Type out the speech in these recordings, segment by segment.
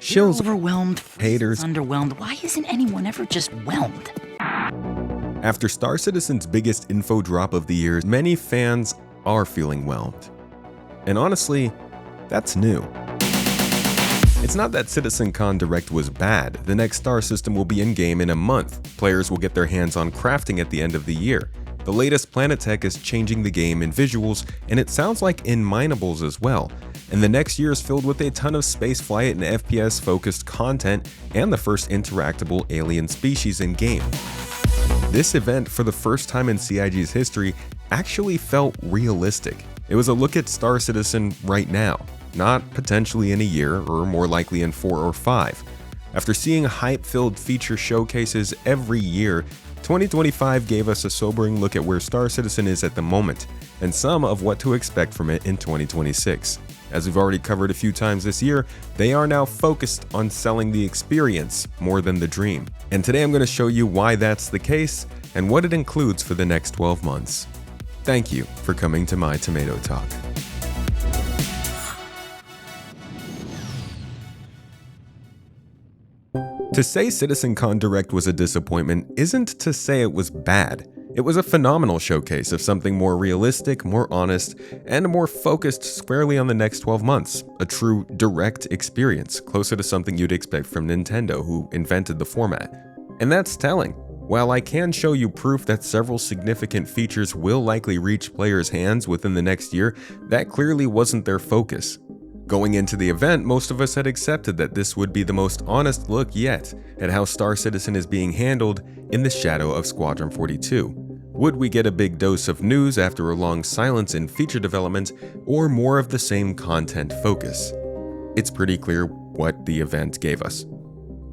Shills, Overwhelmed, haters. underwhelmed. Why isn't anyone ever just whelmed? After Star Citizen's biggest info drop of the year, many fans are feeling whelmed. And honestly, that's new. It's not that CitizenCon Direct was bad. The next star system will be in-game in a month. Players will get their hands on crafting at the end of the year. The latest planet tech is changing the game in visuals, and it sounds like in minables as well. And the next year is filled with a ton of spaceflight and FPS-focused content, and the first interactable alien species in-game. This event, for the first time in CIG's history, actually felt realistic. It was a look at Star Citizen right now, not potentially in a year, or more likely in 4 or 5. After seeing hype-filled feature showcases every year, 2025 gave us a sobering look at where Star Citizen is at the moment, and some of what to expect from it in 2026. As we've already covered a few times this year, they are now focused on selling the experience more than the dream. And today I'm going to show you why that's the case and what it includes for the next 12 months. Thank you for coming to my Tomato Talk. To say CitizenCon Direct was a disappointment isn't to say it was bad. It was a phenomenal showcase of something more realistic, more honest, and more focused squarely on the next 12 months. A true direct experience, closer to something you'd expect from Nintendo, who invented the format. And that's telling. While I can show you proof that several significant features will likely reach players' hands within the next year, that clearly wasn't their focus. Going into the event, most of us had accepted that this would be the most honest look yet at how Star Citizen is being handled in the shadow of Squadron 42. Would we get a big dose of news after a long silence in feature development, or more of the same content focus? It's pretty clear what the event gave us.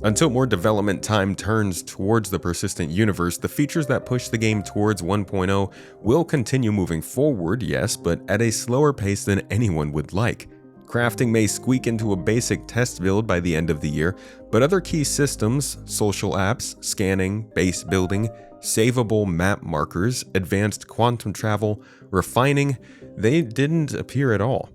Until more development time turns towards the persistent universe, the features that push the game towards 1.0 will continue moving forward, yes, but at a slower pace than anyone would like. Crafting may squeak into a basic test build by the end of the year, but other key systems, social apps, scanning, base building, savable map markers, advanced quantum travel, refining, they didn't appear at all.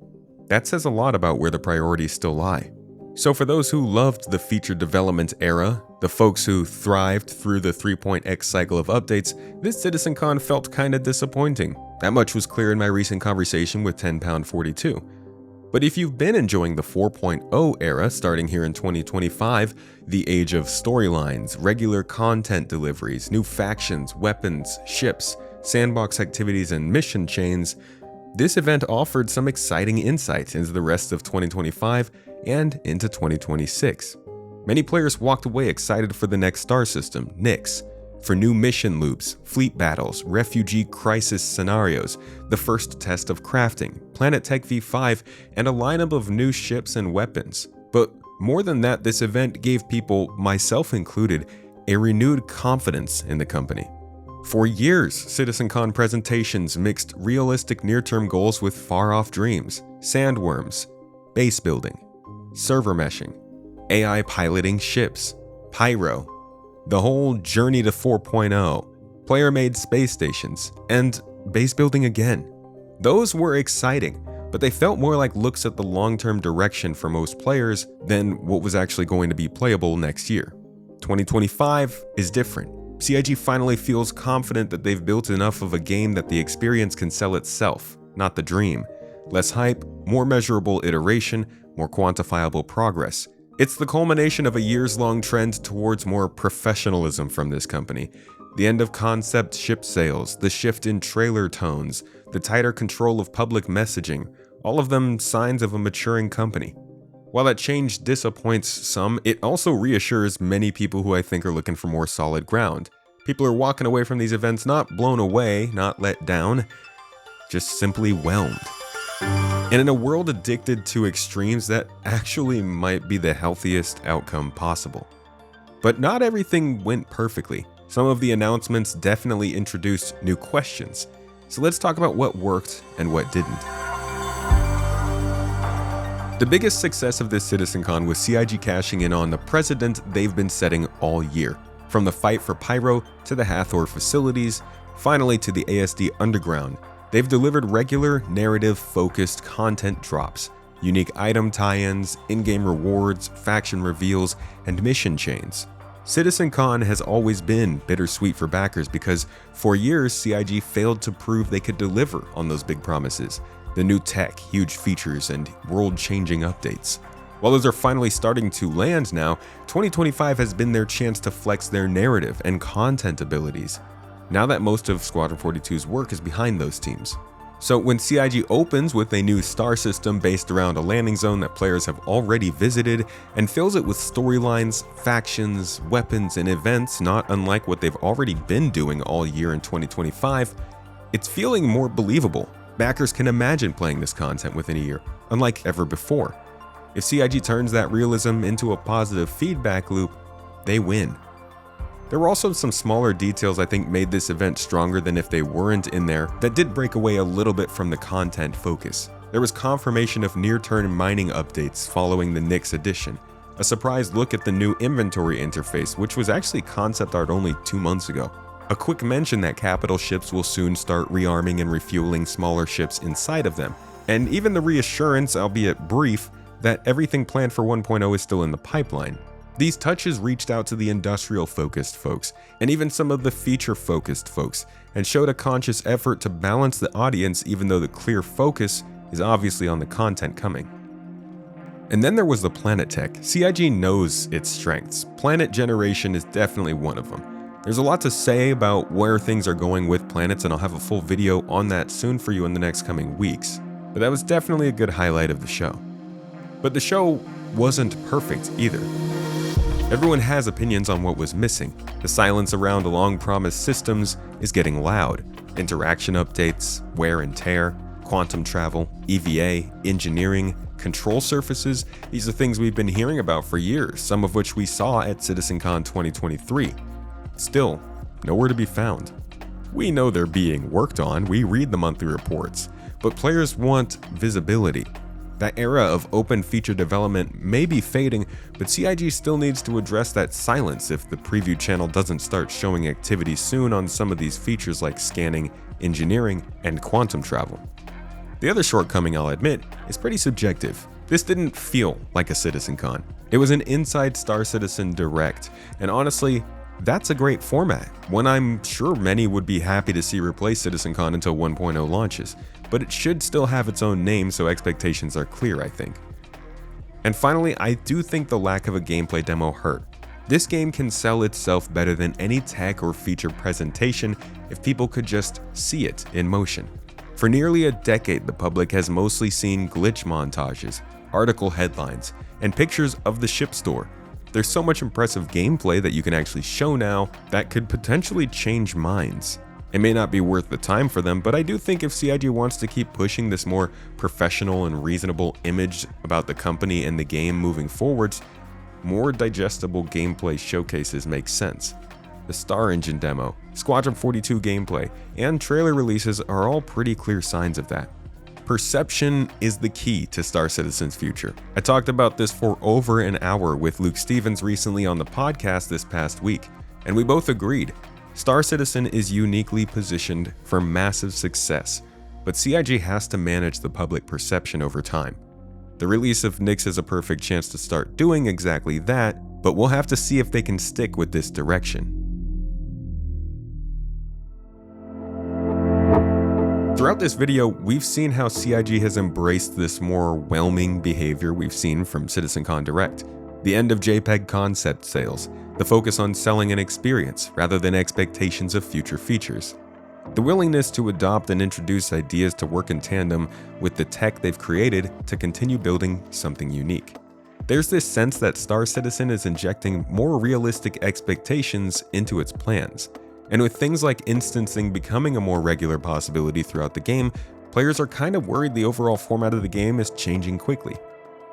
That says a lot about where the priorities still lie. So for those who loved the feature development era, the folks who thrived through the 3.x cycle of updates, this CitizenCon felt kinda disappointing. That much was clear in my recent conversation with 10#42. But if you've been enjoying the 4.0 era starting here in 2025, the age of storylines, regular content deliveries, new factions, weapons, ships, sandbox activities, and mission chains, this event offered some exciting insights into the rest of 2025 and into 2026. Many players walked away excited for the next star system, Nyx, for new mission loops, fleet battles, refugee crisis scenarios, the first test of crafting, Planet Tech V5, and a lineup of new ships and weapons. But more than that, this event gave people, myself included, a renewed confidence in the company. For years, CitizenCon presentations mixed realistic near-term goals with far-off dreams, sandworms, base building, server meshing, AI piloting ships, pyro, the whole journey to 4.0, player-made space stations, and base building again. Those were exciting, but they felt more like looks at the long-term direction for most players than what was actually going to be playable next year. 2025 is different. CIG finally feels confident that they've built enough of a game that the experience can sell itself, not the dream. Less hype, more measurable iteration, more quantifiable progress. It's the culmination of a years-long trend towards more professionalism from this company. The end of concept ship sales, the shift in trailer tones, the tighter control of public messaging, all of them signs of a maturing company. While that change disappoints some, it also reassures many people who I think are looking for more solid ground. People are walking away from these events not blown away, not let down, just simply whelmed. And in a world addicted to extremes, that actually might be the healthiest outcome possible. But not everything went perfectly. Some of the announcements definitely introduced new questions. So let's talk about what worked and what didn't. The biggest success of this CitizenCon was CIG cashing in on the precedent they've been setting all year. From the fight for Pyro to the Hathor facilities, finally to the ASD Underground, they've delivered regular, narrative-focused content drops. unique item tie-ins, in-game rewards, faction reveals, and mission chains. CitizenCon has always been bittersweet for backers because for years CIG failed to prove they could deliver on those big promises. The new tech, huge features, and world-changing updates. While those are finally starting to land now, 2025 has been their chance to flex their narrative and content abilities, now that most of Squadron 42's work is behind those teams. So when CIG opens with a new star system based around a landing zone that players have already visited and fills it with storylines, factions, weapons, and events not unlike what they've already been doing all year in 2025, it's feeling more believable. Backers can imagine playing this content within a year, unlike ever before. If CIG turns that realism into a positive feedback loop, they win. There were also some smaller details I think made this event stronger than if they weren't in there that did break away a little bit from the content focus. There was confirmation of near-term mining updates following the Nyx edition, a surprise look at the new inventory interface, which was actually concept art only 2 months ago. A quick mention that capital ships will soon start rearming and refueling smaller ships inside of them, and even the reassurance, albeit brief, that everything planned for 1.0 is still in the pipeline. These touches reached out to the industrial-focused folks, and even some of the feature-focused folks, and showed a conscious effort to balance the audience even though the clear focus is obviously on the content coming. And then there was the planet tech. CIG knows its strengths. Planet generation is definitely one of them. There's a lot to say about where things are going with planets, and I'll have a full video on that soon for you in the next coming weeks. But that was definitely a good highlight of the show. But the show wasn't perfect either. Everyone has opinions on what was missing. The silence around long-promised systems is getting loud. Interaction updates, wear and tear, quantum travel, EVA, engineering, control surfaces, these are things we've been hearing about for years, some of which we saw at CitizenCon 2023. Still, nowhere to be found. We know they're being worked on, we read the monthly reports, but players want visibility. That era of open feature development may be fading, but CIG still needs to address that silence if the preview channel doesn't start showing activity soon on some of these features like scanning, engineering, and quantum travel. The other shortcoming I'll admit is pretty subjective. This didn't feel like a CitizenCon. It was an inside Star Citizen Direct, and honestly, that's a great format, one I'm sure many would be happy to see replace CitizenCon until 1.0 launches, but it should still have its own name so expectations are clear, I think. And finally, I do think the lack of a gameplay demo hurt. This game can sell itself better than any tech or feature presentation if people could just see it in motion. For nearly a decade, the public has mostly seen glitch montages, article headlines, and pictures of the ship store. There's so much impressive gameplay that you can actually show now that could potentially change minds. It may not be worth the time for them, but I do think if CIG wants to keep pushing this more professional and reasonable image about the company and the game moving forwards, more digestible gameplay showcases make sense. The Star Engine demo, Squadron 42 gameplay, and trailer releases are all pretty clear signs of that. Perception is the key to Star Citizen's future. I talked about this for over an hour with Luke Stevens recently on the podcast this past week, and we both agreed. Star Citizen is uniquely positioned for massive success, but CIG has to manage the public perception over time. The release of Nyx is a perfect chance to start doing exactly that, but we'll have to see if they can stick with this direction. Throughout this video, we've seen how CIG has embraced this more whelming behavior we've seen from CitizenCon Direct. The end of JPEG concept sales, the focus on selling an experience rather than expectations of future features. The willingness to adopt and introduce ideas to work in tandem with the tech they've created to continue building something unique. There's this sense that Star Citizen is injecting more realistic expectations into its plans. And with things like instancing becoming a more regular possibility throughout the game, players are kind of worried the overall format of the game is changing quickly.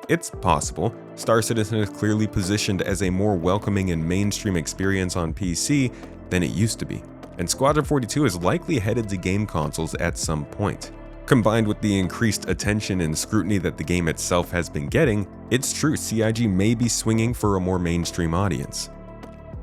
It's possible. Star Citizen is clearly positioned as a more welcoming and mainstream experience on PC than it used to be, and Squadron 42 is likely headed to game consoles at some point. Combined with the increased attention and scrutiny that the game itself has been getting, it's true CIG may be swinging for a more mainstream audience.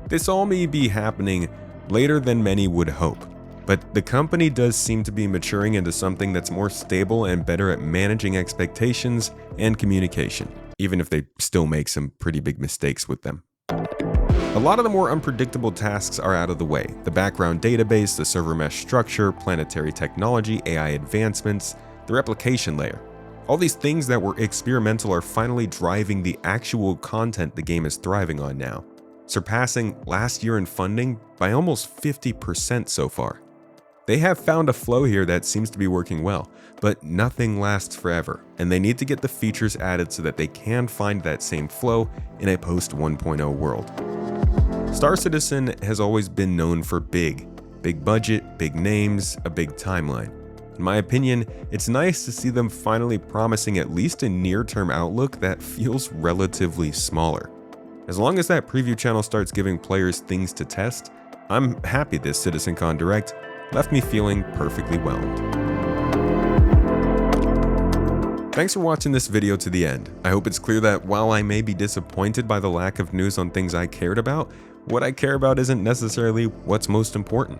This all may be happening later than many would hope. But the company does seem to be maturing into something that's more stable and better at managing expectations and communication, even if they still make some pretty big mistakes with them. A lot of the more unpredictable tasks are out of the way. The background database, the server mesh structure, planetary technology, AI advancements, the replication layer. All these things that were experimental are finally driving the actual content the game is thriving on now, surpassing last year in funding by almost 50% so far. They have found a flow here that seems to be working well, but nothing lasts forever, and they need to get the features added so that they can find that same flow in a post 1.0 world. Star Citizen has always been known for big budget, big names, a big timeline. In my opinion, it's nice to see them finally promising at least a near-term outlook that feels relatively smaller. As long as that preview channel starts giving players things to test, I'm happy this CitizenCon Direct left me feeling perfectly whelmed. Thanks for watching this video to the end. I hope it's clear that while I may be disappointed by the lack of news on things I cared about, what I care about isn't necessarily what's most important.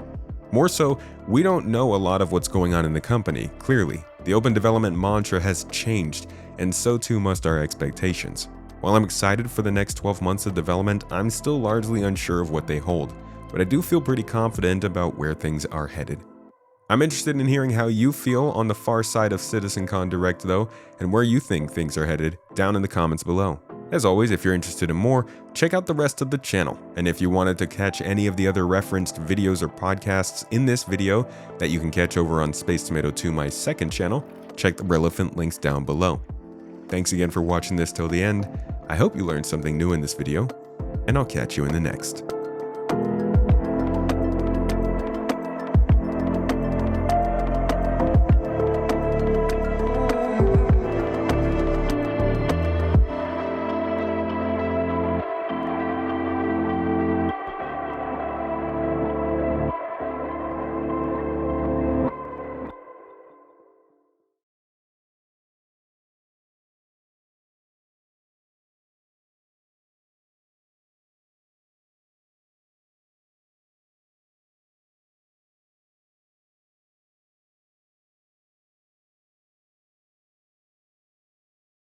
More so, we don't know a lot of what's going on in the company, clearly. The open development mantra has changed, and so too must our expectations. While I'm excited for the next 12 months of development, I'm still largely unsure of what they hold, but I do feel pretty confident about where things are headed. I'm interested in hearing how you feel on the far side of CitizenCon Direct though, and where you think things are headed down in the comments below. As always, if you're interested in more, check out the rest of the channel, and if you wanted to catch any of the other referenced videos or podcasts in this video that you can catch over on Space Tomato 2, my second channel, check the relevant links down below. Thanks again for watching this till the end. I hope you learned something new in this video, and I'll catch you in the next.